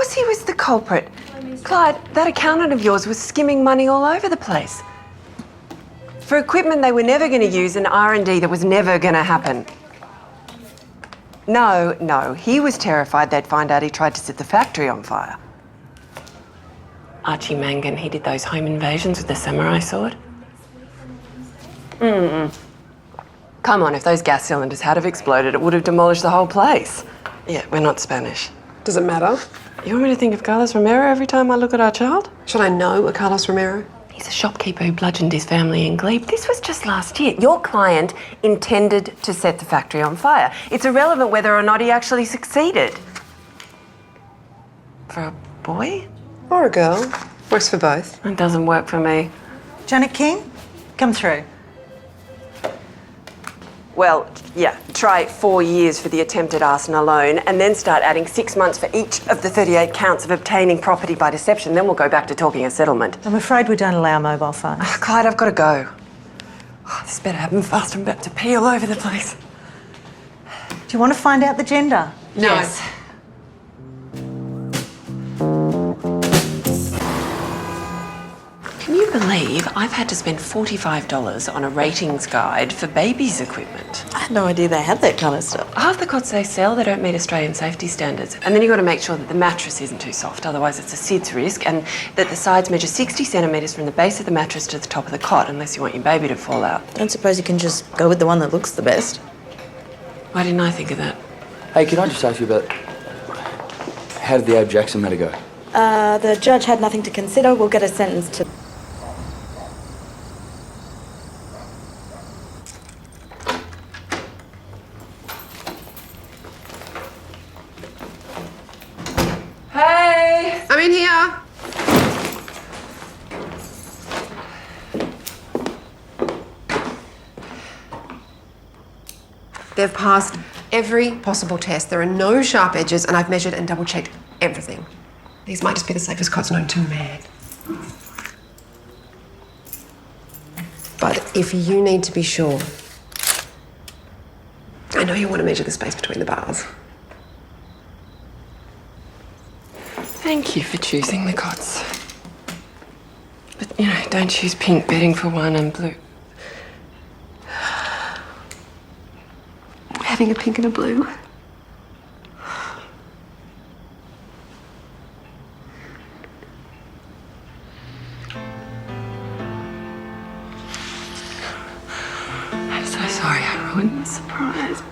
course he was the culprit. Clyde, that accountant of yours was skimming money all over the place. For equipment they were never going to use and R&D that was never going to happen. No, he was terrified they'd find out he tried to set the factory on fire. Archie Mangan, he did those home invasions with the samurai sword. Come on, if those gas cylinders had have exploded, it would have demolished the whole place. Yeah, we're not Spanish. Does it matter? You want me to think of Carlos Romero every time I look at our child? Should I know a Carlos Romero? He's a shopkeeper who bludgeoned his family in Glebe. This was just last year. Your client intended to set the factory on fire. It's irrelevant whether or not he actually succeeded. For a boy? Or a girl. Works for both. It doesn't work for me. Janet King, come through. Well, yeah, try 4 years for the attempted arson alone and then start adding 6 months for each of the 38 counts of obtaining property by deception. Then we'll go back to talking a settlement. I'm afraid we don't allow mobile phones. Oh, Clyde, I've got to go. Oh, this better happen fast. I'm about to pee all over the place. Do you want to find out the gender? No. Yes. Can you believe I've had to spend $45 on a ratings guide for babies' equipment? I had no idea they had that kind of stuff. Half the cots they sell, they don't meet Australian safety standards. And then you've got to make sure that the mattress isn't too soft, otherwise it's a SIDS risk, and that the sides measure 60 centimetres from the base of the mattress to the top of the cot, unless you want your baby to fall out. Don't suppose you can just go with the one that looks the best? Why didn't I think of that? Hey, can I just ask you about how did the Abe Jackson matter go? The judge had nothing to consider. We'll get a sentence to... Hey! I'm in here. They've passed every possible test. There are no sharp edges, and I've measured and double-checked everything. These might just be the safest cots known to man. But if you need to be sure, I know you want to measure the space between the bars. Thank you for choosing the cots. But, you know, don't choose pink bedding for one and blue. Having a pink and a blue. I'm so sorry I ruined the surprise.